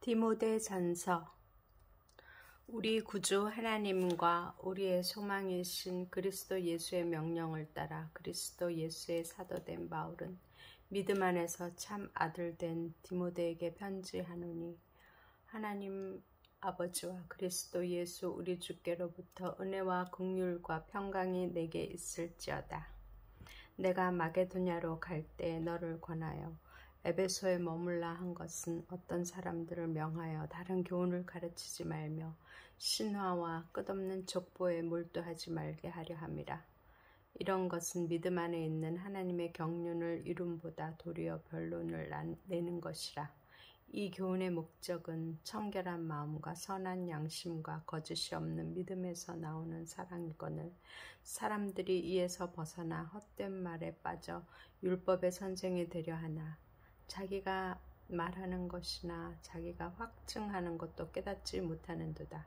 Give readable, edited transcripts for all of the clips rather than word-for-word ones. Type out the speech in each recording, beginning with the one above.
디모데전서. 우리 구주 하나님과 우리의 소망이신 그리스도 예수의 명령을 따라 그리스도 예수의 사도된 바울은 믿음 안에서 참 아들 된 디모데에게 편지하노니, 하나님 아버지와 그리스도 예수 우리 주께로부터 은혜와 긍휼과 평강이 내게 있을지어다. 내가 마게도냐로 갈 때 너를 권하여 에베소에 머물라 한 것은 어떤 사람들을 명하여 다른 교훈을 가르치지 말며 신화와 끝없는 족보에 몰두하지 말게 하려 함이라. 이런 것은 믿음 안에 있는 하나님의 경륜을 이룸보다 도리어 변론을 내는 것이라. 이 교훈의 목적은 청결한 마음과 선한 양심과 거짓이 없는 믿음에서 나오는 사랑이거늘, 사람들이 이에서 벗어나 헛된 말에 빠져 율법의 선생이 되려 하나 자기가 말하는 것이나 자기가 확증하는 것도 깨닫지 못하는도다.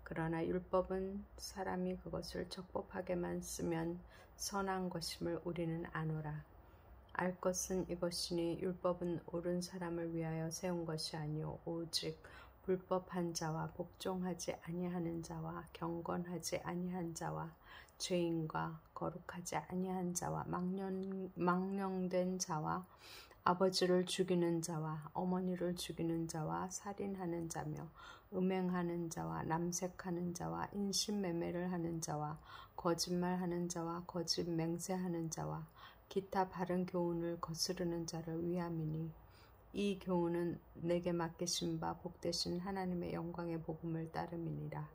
그러나 율법은 사람이 그것을 적법하게만 쓰면 선한 것임을 우리는 아노라. 알 것은 이것이니 율법은 옳은 사람을 위하여 세운 것이 아니오 오직 불법한 자와 복종하지 아니하는 자와 경건하지 아니한 자와 죄인과 거룩하지 아니한 자와 망령된 자와 아버지를 죽이는 자와 어머니를 죽이는 자와 살인하는 자며 음행하는 자와 남색하는 자와 인신매매를 하는 자와 거짓말하는 자와 거짓 맹세하는 자와 기타 바른 교훈을 거스르는 자를 위함이니, 이 교훈은 내게 맡기신 바 복되신 하나님의 영광의 복음을 따름이니라.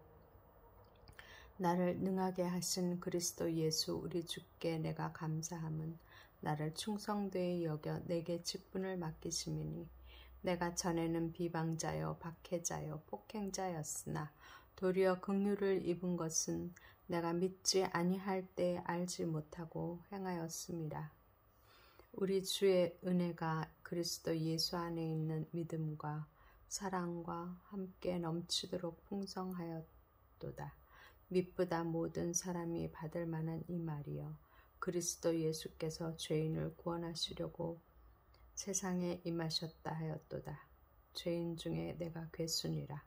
나를 능하게 하신 그리스도 예수 우리 주께 내가 감사함은 나를 충성되이 여겨 내게 직분을 맡기심이니, 내가 전에는 비방자요 박해자요 폭행자였으나 도리어 긍휼을 입은 것은 내가 믿지 아니할 때 알지 못하고 행하였음이라. 우리 주의 은혜가 그리스도 예수 안에 있는 믿음과 사랑과 함께 넘치도록 풍성하였도다. 믿보다 모든 사람이 받을 만한 이 말이여, 그리스도 예수께서 죄인을 구원하시려고 세상에 임하셨다 하였도다. 죄인 중에 내가 괴순이라.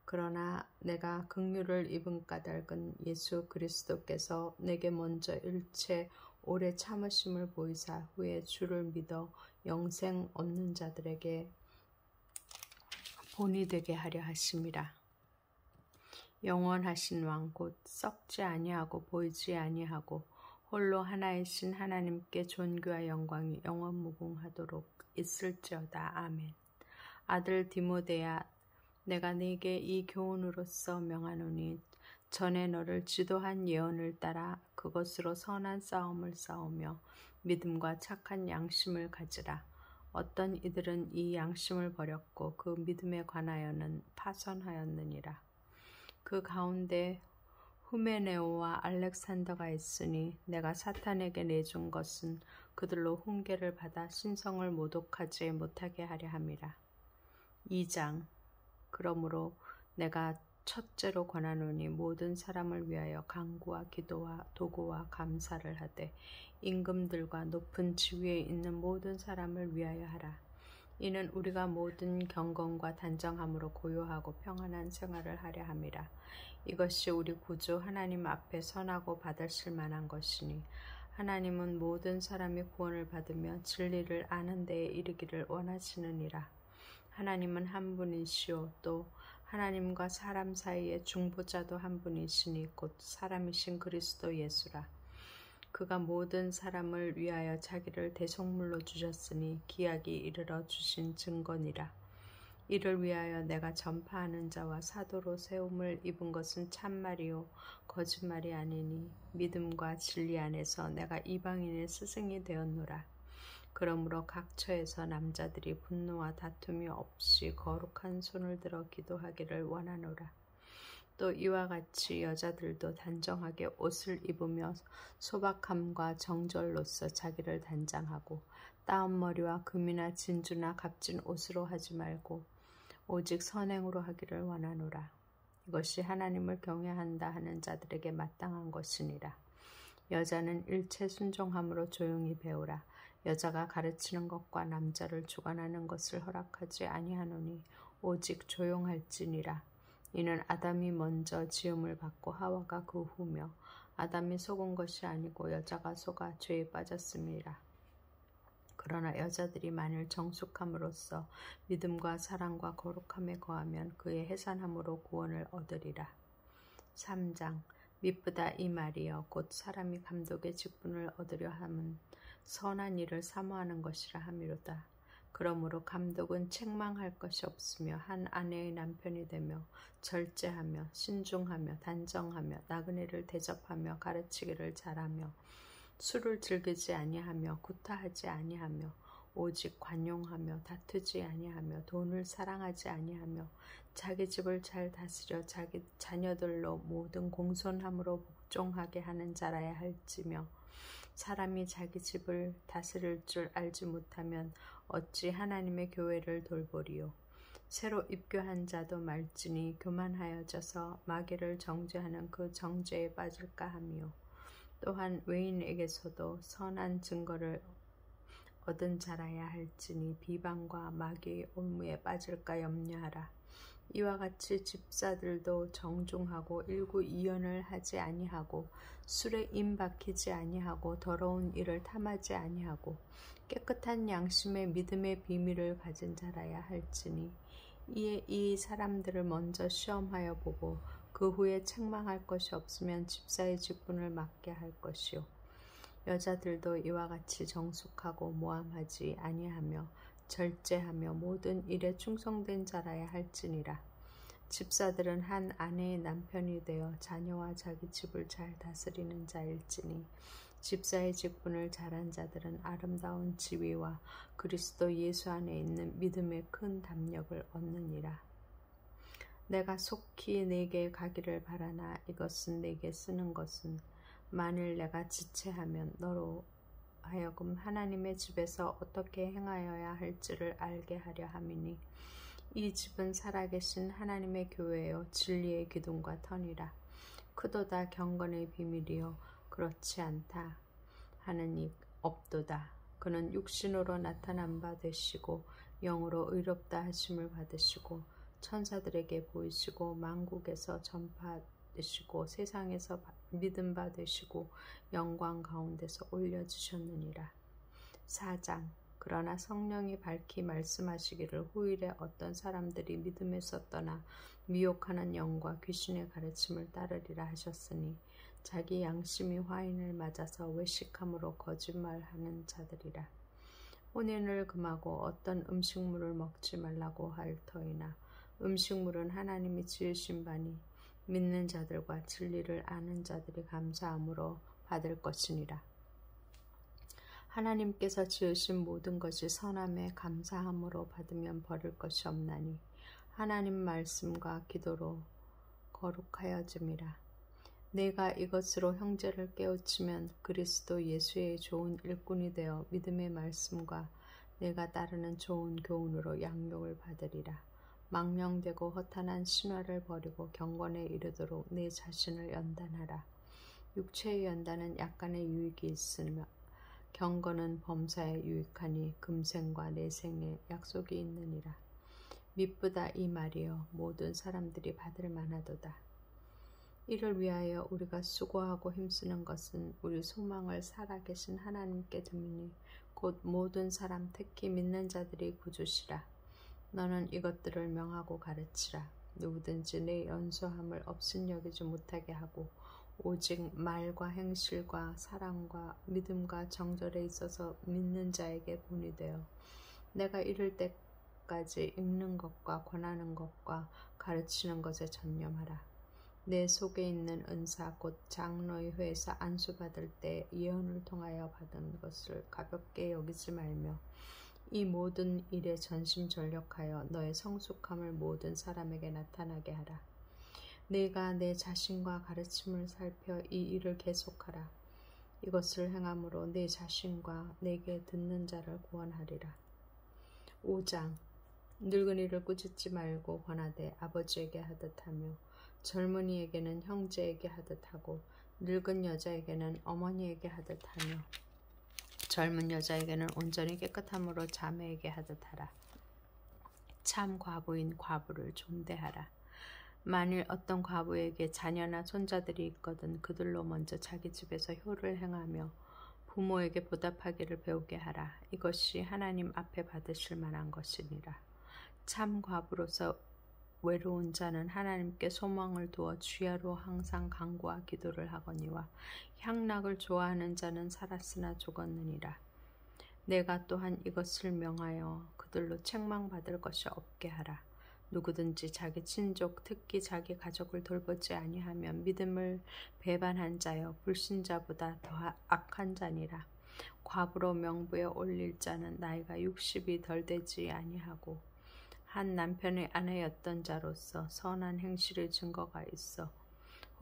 그러나 내가 긍휼을 입은 까닭은 예수 그리스도께서 내게 먼저 일체 오래 참으심을 보이사 후에 주를 믿어 영생 얻는 자들에게 본이 되게 하려 하심이라. 영원하신 왕 곧 썩지 아니하고 보이지 아니하고 홀로 하나이신 하나님께 존귀와 영광이 영원 무궁하도록 있을지어다. 아멘. 아들 디모데야, 내가 네게 이 교훈으로서 명하노니, 전에 너를 지도한 예언을 따라 그것으로 선한 싸움을 싸우며 믿음과 착한 양심을 가지라. 어떤 이들은 이 양심을 버렸고 그 믿음에 관하여는 파선하였느니라. 그 가운데 후메네오와 알렉산더가 있으니 내가 사탄에게 내준 것은 그들로 훈계를 받아 신성을 모독하지 못하게 하려 함이라. 2장. 그러므로 내가 첫째로 권하노니 모든 사람을 위하여 간구와 기도와 도구와 감사를 하되 임금들과 높은 지위에 있는 모든 사람을 위하여 하라. 이는 우리가 모든 경건과 단정함으로 고요하고 평안한 생활을 하려 함이라. 이것이 우리 구주 하나님 앞에 선하고 받으실 만한 것이니, 하나님은 모든 사람이 구원을 받으며 진리를 아는 데에 이르기를 원하시느니라. 하나님은 한 분이시오 또 하나님과 사람 사이의 중보자도 한 분이시니 곧 사람이신 그리스도 예수라. 그가 모든 사람을 위하여 자기를 대속물로 주셨으니 기약이 이르러 주신 증거니라. 이를 위하여 내가 전파하는 자와 사도로 세움을 입은 것은 참말이요 거짓말이 아니니, 믿음과 진리 안에서 내가 이방인의 스승이 되었노라. 그러므로 각처에서 남자들이 분노와 다툼이 없이 거룩한 손을 들어 기도하기를 원하노라. 또 이와 같이 여자들도 단정하게 옷을 입으며 소박함과 정절로서 자기를 단장하고 따은 머리와 금이나 진주나 값진 옷으로 하지 말고 오직 선행으로 하기를 원하노라. 이것이 하나님을 경외한다 하는 자들에게 마땅한 것이니라. 여자는 일체 순종함으로 조용히 배우라. 여자가 가르치는 것과 남자를 주관하는 것을 허락하지 아니하노니 오직 조용할지니라. 이는 아담이 먼저 지음을 받고 하와가 그 후며 아담이 속은 것이 아니고 여자가 속아 죄에 빠졌음이라. 그러나 여자들이 만일 정숙함으로써 믿음과 사랑과 거룩함에 거하면 그의 해산함으로 구원을 얻으리라. 3장. 미쁘다 이 말이여 곧 사람이 감독의 직분을 얻으려 함은 선한 일을 사모하는 것이라 함이로다. 그러므로 감독은 책망할 것이 없으며 한 아내의 남편이 되며 절제하며 신중하며 단정하며 나그네를 대접하며 가르치기를 잘하며 술을 즐기지 아니하며 구타하지 아니하며 오직 관용하며 다투지 아니하며 돈을 사랑하지 아니하며 자기 집을 잘 다스려 자기 자녀들로 모든 공손함으로 복종하게 하는 자라야 할지며 사람이 자기 집을 다스릴 줄 알지 못하면 어찌 하나님의 교회를 돌보리요. 새로 입교한 자도 말지니 교만하여져서 마귀를 정죄하는 그 정죄에 빠질까 하며 또한 외인에게서도 선한 증거를 얻은 자라야 할지니 비방과 마귀의 올무에 빠질까 염려하라. 이와 같이 집사들도 정중하고 일구이연을 하지 아니하고 술에 임박히지 아니하고 더러운 일을 탐하지 아니하고 깨끗한 양심의 믿음의 비밀을 가진 자라야 할지니 이에 이 사람들을 먼저 시험하여 보고 그 후에 책망할 것이 없으면 집사의 직분을 맡게 할 것이요. 여자들도 이와 같이 정숙하고 모함하지 아니하며 절제하며 모든 일에 충성된 자라야 할지니라. 집사들은 한 아내의 남편이 되어 자녀와 자기 집을 잘 다스리는 자일지니 집사의 직분을 잘한 자들은 아름다운 지위와 그리스도 예수 안에 있는 믿음의 큰 담력을 얻느니라. 내가 속히 내게 가기를 바라나 이것은 내게 쓰는 것은 만일 내가 지체하면 너로 하여금 하나님의 집에서 어떻게 행하여야 할지를 알게 하려 함이니 이 집은 살아계신 하나님의 교회요 진리의 기둥과 터니라. 크도다 경건의 비밀이요 그렇지 않다 하는 이 없도다. 그는 육신으로 나타난 바 되시고 영으로 의롭다 하심을 받으시고 천사들에게 보이시고 만국에서 전파되시고 세상에서 믿음 받으시고 영광 가운데서 올려주셨느니라. 4장. 그러나 성령이 밝히 말씀하시기를 후일에 어떤 사람들이 믿음에서 떠나 미혹하는 영과 귀신의 가르침을 따르리라 하셨으니 자기 양심이 화인을 맞아서 외식함으로 거짓말하는 자들이라. 혼인을 금하고 어떤 음식물을 먹지 말라고 할 터이나 음식물은 하나님이 지으신 바니 믿는 자들과 진리를 아는 자들이 감사함으로 받을 것이니라. 하나님께서 지으신 모든 것이 선함에 감사함으로 받으면 버릴 것이 없나니 하나님 말씀과 기도로 거룩하여짐이라. 내가 이것으로 형제를 깨우치면 그리스도 예수의 좋은 일꾼이 되어 믿음의 말씀과 내가 따르는 좋은 교훈으로 양육을 받으리라. 망령되고 허탄한 신화를 버리고 경건에 이르도록 내 자신을 연단하라. 육체의 연단은 약간의 유익이 있으며 경건은 범사에 유익하니 금생과 내생에 약속이 있느니라. 미쁘다 이 말이여 모든 사람들이 받을 만하도다. 이를 위하여 우리가 수고하고 힘쓰는 것은 우리 소망을 살아계신 하나님께 둠이니 곧 모든 사람 특히 믿는 자들이 구주시라. 너는 이것들을 명하고 가르치라. 누구든지 내 연소함을 업신여기지 못하게 하고 오직 말과 행실과 사랑과 믿음과 정절에 있어서 믿는 자에게 본이 되어 내가 이를 때까지 읽는 것과 권하는 것과 가르치는 것에 전념하라. 내 속에 있는 은사 곧 장로의 회에서 안수받을 때 예언을 통하여 받은 것을 가볍게 여기지 말며 이 모든 일에 전심전력하여 너의 성숙함을 모든 사람에게 나타나게 하라. 내가 내 자신과 가르침을 살펴 이 일을 계속하라. 이것을 행함으로 내 자신과 내게 듣는 자를 구원하리라. 5장. 늙은이를 꾸짖지 말고 권하되 아버지에게 하듯 하며 젊은이에게는 형제에게 하듯 하고 늙은 여자에게는 어머니에게 하듯 하며 젊은 여자에게는 온전히 깨끗함으로 자매에게 하듯 하라. 참 과부인 과부를 존대하라. 만일 어떤 과부에게 자녀나 손자들이 있거든 그들로 먼저 자기 집에서 효를 행하며 부모에게 보답하기를 배우게 하라. 이것이 하나님 앞에 받으실 만한 것이니라. 참 과부로서 외로운 자는 하나님께 소망을 두어 주야로 항상 간구와 기도를 하거니와 향락을 좋아하는 자는 살았으나 죽었느니라. 내가 또한 이것을 명하여 그들로 책망받을 것이 없게 하라. 누구든지 자기 친족 특히 자기 가족을 돌보지 아니하면 믿음을 배반한 자여 불신자보다 더 악한 자니라. 과부로 명부에 올릴 자는 나이가 60이 덜 되지 아니하고 한 남편의 아내였던 자로서 선한 행실의 증거가 있어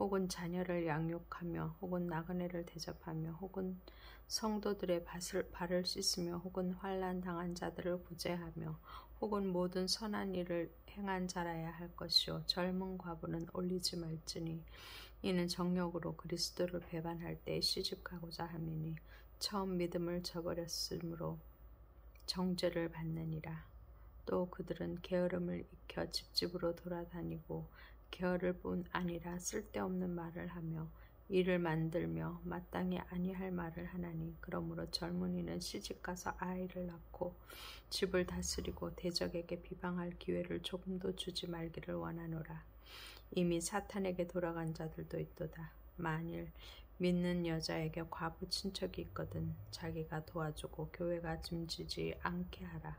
혹은 자녀를 양육하며 혹은 나그네를 대접하며 혹은 성도들의 발을 씻으며 혹은 환난 당한 자들을 구제하며 혹은 모든 선한 일을 행한 자라야 할 것이요 젊은 과부는 올리지 말지니 이는 정욕으로 그리스도를 배반할 때 시집가고자 함이니 처음 믿음을 저버렸으므로 정죄를 받느니라. 또 그들은 게으름을 익혀 집집으로 돌아다니고 게으를 뿐 아니라 쓸데없는 말을 하며 일을 만들며 마땅히 아니할 말을 하나니 그러므로 젊은이는 시집가서 아이를 낳고 집을 다스리고 대적에게 비방할 기회를 조금도 주지 말기를 원하노라. 이미 사탄에게 돌아간 자들도 있도다. 만일 믿는 여자에게 과부 친척이 있거든 자기가 도와주고 교회가 짐지지 않게 하라.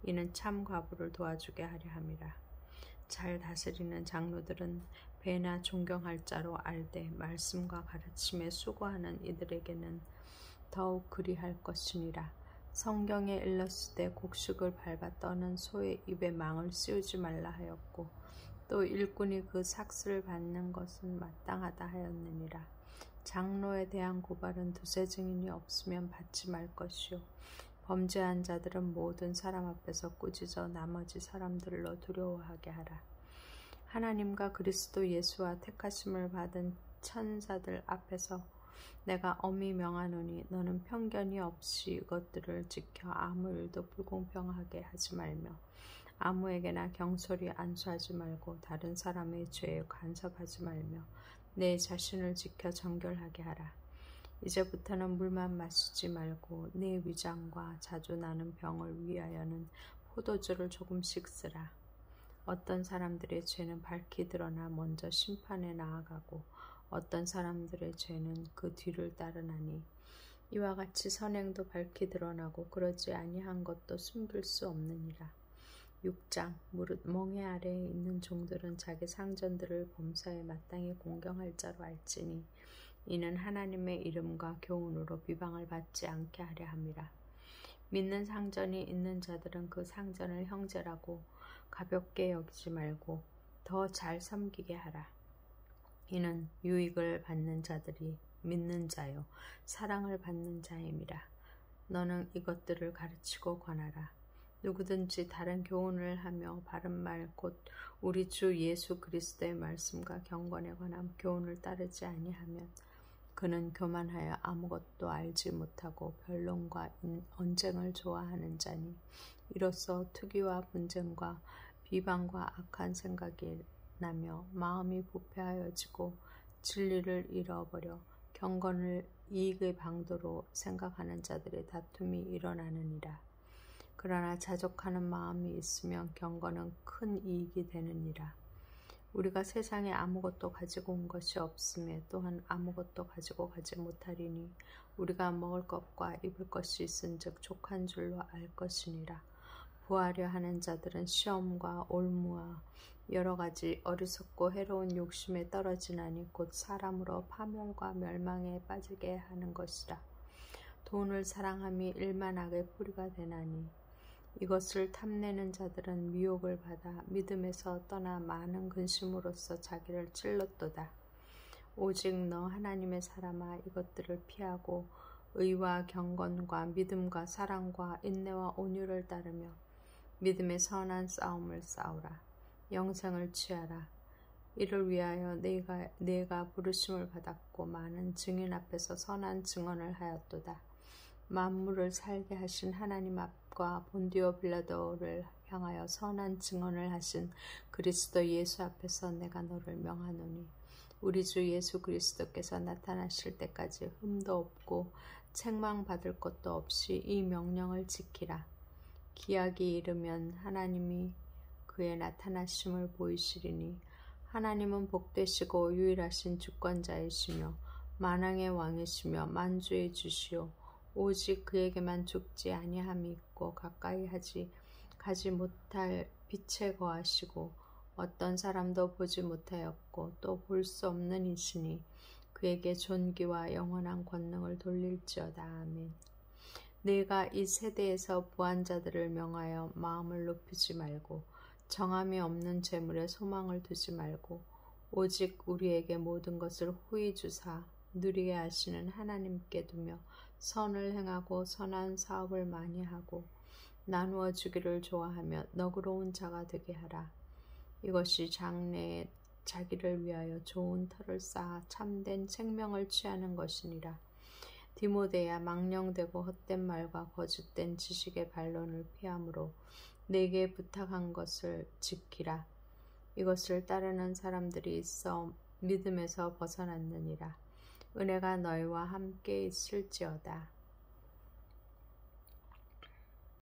이는 참 과부를 도와주게 하려 함이라. 잘 다스리는 장로들은 배나 존경할 자로 알되 말씀과 가르침에 수고하는 이들에게는 더욱 그리할 것이니라. 성경에 일렀으되 곡식을 밟아 떠는 소의 입에 망을 씌우지 말라 하였고 또 일꾼이 그 삭슬을 받는 것은 마땅하다 하였느니라. 장로에 대한 고발은 두세 증인이 없으면 받지 말 것이요 범죄한 자들은 모든 사람 앞에서 꾸짖어 나머지 사람들로 두려워하게 하라. 하나님과 그리스도 예수와 택하심을 받은 천사들 앞에서 내가 엄히 명하노니 너는 편견이 없이 이것들을 지켜 아무 일도 불공평하게 하지 말며 아무에게나 경솔히 안수하지 말고 다른 사람의 죄에 간섭하지 말며 내 자신을 지켜 정결하게 하라. 이제부터는 물만 마시지 말고 네 위장과 자주 나는 병을 위하여는 포도주를 조금씩 쓰라. 어떤 사람들의 죄는 밝히 드러나 먼저 심판에 나아가고 어떤 사람들의 죄는 그 뒤를 따르나니 이와 같이 선행도 밝히 드러나고 그러지 아니한 것도 숨길 수 없느니라. 6장 무릇 멍에 아래에 있는 종들은 자기 상전들을 범사에 마땅히 공경할 자로 알지니 이는 하나님의 이름과 교훈으로 비방을 받지 않게 하려 함이라. 믿는 상전이 있는 자들은 그 상전을 형제라고 가볍게 여기지 말고 더 잘 섬기게 하라. 이는 유익을 받는 자들이 믿는 자요 사랑을 받는 자임이라. 너는 이것들을 가르치고 권하라. 누구든지 다른 교훈을 하며 바른 말 곧 우리 주 예수 그리스도의 말씀과 경건에 관한 교훈을 따르지 아니하면 그는 교만하여 아무것도 알지 못하고 변론과 언쟁을 좋아하는 자니 이로써 투기와 분쟁과 비방과 악한 생각이 나며 마음이 부패하여지고 진리를 잃어버려 경건을 이익의 방도로 생각하는 자들의 다툼이 일어나느니라. 그러나 자족하는 마음이 있으면 경건은 큰 이익이 되느니라. 우리가 세상에 아무것도 가지고 온 것이 없음에 또한 아무것도 가지고 가지 못하리니 우리가 먹을 것과 입을 것이 있은즉 족한 줄로 알 것이니라. 부하려 하는 자들은 시험과 올무와 여러 가지 어리석고 해로운 욕심에 떨어지나니 곧 사람으로 파멸과 멸망에 빠지게 하는 것이라. 돈을 사랑함이 일만하게 뿌리가 되나니 이것을 탐내는 자들은 미혹을 받아 믿음에서 떠나 많은 근심으로써 자기를 찔렀도다. 오직 너 하나님의 사람아 이것들을 피하고 의와 경건과 믿음과 사랑과 인내와 온유를 따르며 믿음의 선한 싸움을 싸우라. 영생을 취하라. 이를 위하여 내가 부르심을 받았고 많은 증인 앞에서 선한 증언을 하였도다. 만물을 살게 하신 하나님 앞과 본디오 빌라도를 향하여 선한 증언을 하신 그리스도 예수 앞에서 내가 너를 명하노니 우리 주 예수 그리스도께서 나타나실 때까지 흠도 없고 책망받을 것도 없이 이 명령을 지키라. 기약이 이르면 하나님이 그의 나타나심을 보이시리니 하나님은 복되시고 유일하신 주권자이시며 만왕의 왕이시며 만주의 주시오. 오직 그에게만 죽지 아니함이 있고 가까이 가지 못할 빛에 거하시고 어떤 사람도 보지 못하였고 또 볼 수 없는 이시니 그에게 존귀와 영원한 권능을 돌릴지어다. 아멘. 네가 이 세대에서 부한 자들을 명하여 마음을 높이지 말고 정함이 없는 재물에 소망을 두지 말고 오직 우리에게 모든 것을 후히 주사 누리게 하시는 하나님께 두며 선을 행하고 선한 사업을 많이 하고 나누어 주기를 좋아하며 너그러운 자가 되게 하라. 이것이 장래에 자기를 위하여 좋은 터를 쌓아 참된 생명을 취하는 것이니라. 디모데야, 망령되고 헛된 말과 거짓된 지식의 반론을 피함으로 내게 부탁한 것을 지키라. 이것을 따르는 사람들이 있어 믿음에서 벗어났느니라. 은혜가 너희와 함께 있을지어다.